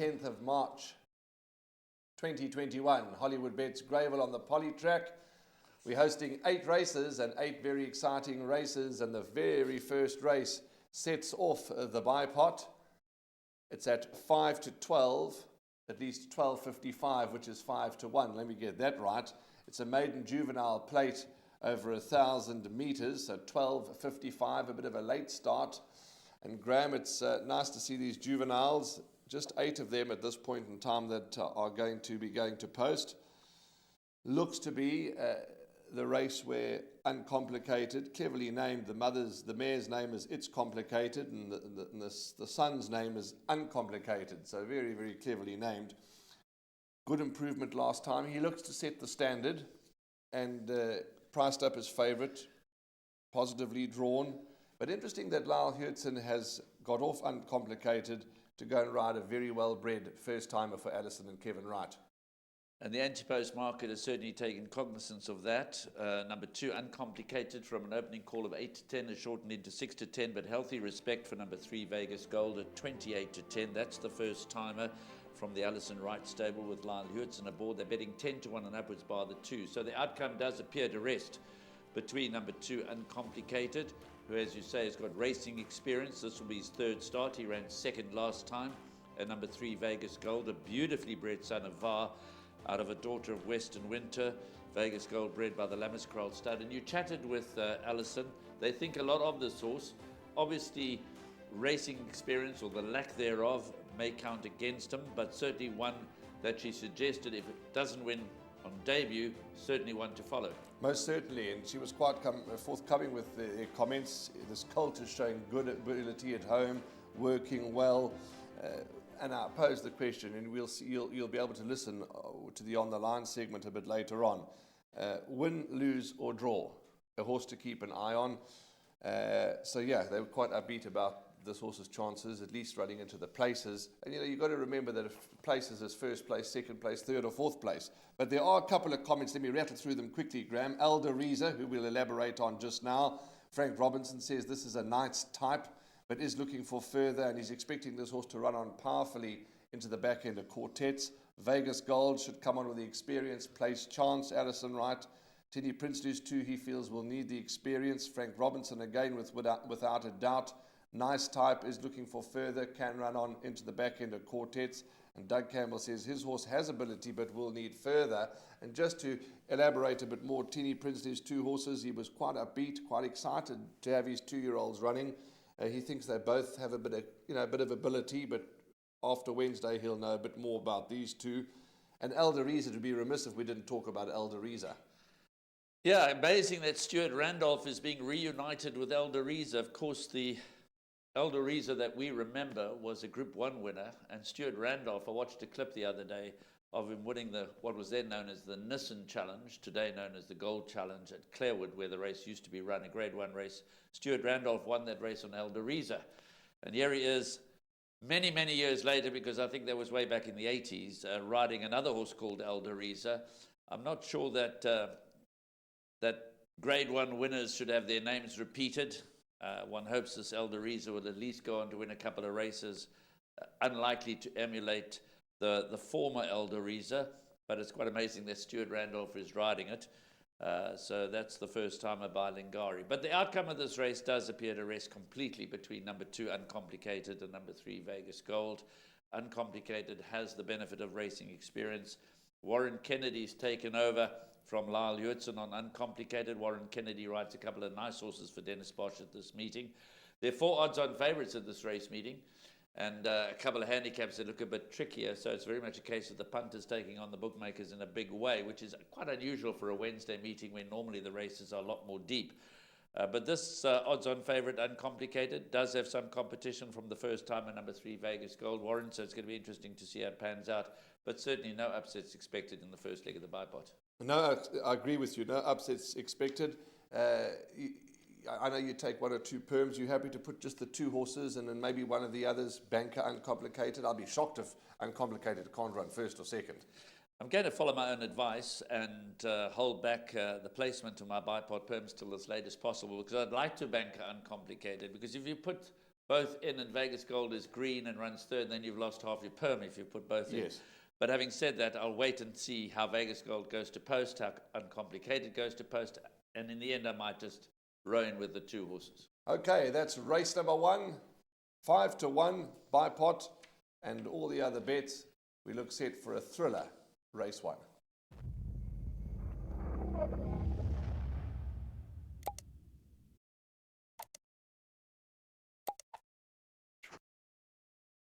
10th of March 2021. Hollywood Bets Gravel on the Poly Track. We're hosting 8 races and 8 very exciting races, and the very first race sets off the bipot. It's at 5 to 12, at least 12.55, which is 5 to 1. Let me get that right. It's a maiden juvenile plate over 1,000 meters, so 12.55, a bit of a late start. And Graham, it's nice to see these juveniles, just 8 of them at this point in time that are going to be going to post. Looks to be the race where Uncomplicated, cleverly named, the mare's name is It's Complicated, and the son's name is Uncomplicated, so very, very cleverly named. Good improvement last time. He looks to set the standard, and priced up as favourite, positively drawn. But interesting that Lyle Hurtson has got off Uncomplicated to go and ride a very well-bred first-timer for Alison and Kevin Wright. And the anti-post market has certainly taken cognizance of that. Number 2, Uncomplicated, from an opening call of 8 to 10, has shortened into 6 to 10, but Healthy Respect for number 3, Vegas Gold, at 28 to 10. That's the first-timer from the Alison Wright stable with Lyle Hurtson aboard. They're betting 10 to 1 and upwards bar the 2. So the outcome does appear to rest between number 2, Uncomplicated, who, as you say, has got racing experience. This will be his 3rd start. He ran 2nd last time. And number 3, Vegas Gold, a beautifully bred son of VAR, out of a daughter of Western Winter. Vegas Gold bred by the Lammerskral stud. And you chatted with Alison. They think a lot of this horse. Obviously, racing experience, or the lack thereof, may count against him, but certainly one that she suggested, if it doesn't win on debut, certainly one to follow. Most certainly, and she was quite forthcoming with the comments. This colt is showing good ability at home, working well. And I posed the question, and we'll see, you'll be able to listen to the On the Line segment a bit later on. Win, lose, or draw, a horse to keep an eye on. So yeah, they were quite upbeat about this horse's chances, at least running into the places. And you've got to remember that if places is 1st place, 2nd place, 3rd or 4th place. But there are a couple of comments. Let me rattle through them quickly, Graham. Elder Reza, who we'll elaborate on just now. Frank Robinson says this is a Knight's type, but is looking for further, and he's expecting this horse to run on powerfully into the back end of quartets. Vegas Gold should come on with the experience. Place Chance, Alison Wright. Tinny Prince's 2, he feels, will need the experience. Frank Robinson, again, without a doubt. Nice Type is looking for further, can run on into the back end of quartets. And Doug Campbell says his horse has ability but will need further. And just to elaborate a bit more, Tinny Prince's 2 horses, he was quite upbeat, quite excited to have his 2-year-olds running. He thinks they both have a bit of ability, but after Wednesday he'll know a bit more about these 2. And Elder Reza, to be remiss if we didn't talk about Elder Reza. Yeah, amazing that Stuart Randolph is being reunited with Elder Reza. Of course, the Elder Reza that we remember was a Group 1 winner, and Stuart Randolph, I watched a clip the other day of him winning what was then known as the Nissan Challenge, today known as the Gold Challenge at Clarewood, where the race used to be run, a Grade 1 race. Stuart Randolph won that race on Elder Reza. And here he is many, many years later, because I think that was way back in the 80s, riding another horse called Elder Reza. I'm not sure that that Grade 1 winners should have their names repeated. One hopes this Elder Reza will at least go on to win a couple of races, unlikely to emulate the former Elder Reza, but it's quite amazing that Stuart Randolph is riding it. So that's the first timer by Lingari. But the outcome of this race does appear to rest completely between number 2, Uncomplicated, and number 3, Vegas Gold. Uncomplicated has the benefit of racing experience. Warren Kennedy's taken over from Lyle Hurtson on Uncomplicated. Warren Kennedy rides a couple of nice horses for Dennis Bosch at this meeting. There are 4 odds-on favourites at this race meeting, and a couple of handicaps that look a bit trickier. So it's very much a case of the punters taking on the bookmakers in a big way, which is quite unusual for a Wednesday meeting when normally the races are a lot more deep. But this odds-on favourite, Uncomplicated, does have some competition from the first timer, number 3, Vegas Gold, Warren, so it's going to be interesting to see how it pans out. But certainly no upsets expected in the first leg of the bipot. No, I agree with you. No upsets expected. I know you take 1 or 2 perms. You're happy to put just the 2 horses and then maybe one of the others, Banker Uncomplicated. I'll be shocked if Uncomplicated can't run 1st or 2nd. I'm going to follow my own advice and hold back the placement of my bipod perms till as late as possible, because I'd like to Banker Uncomplicated, because if you put both in and Vegas Gold is green and runs third, then you've lost half your perm if you put both in. Yes. But having said that, I'll wait and see how Vegas Gold goes to post, how Uncomplicated goes to post, and in the end I might just row in with the 2 horses. Okay, that's race number 1, 5-1 by pot, and all the other bets. We look set for a thriller, race 1.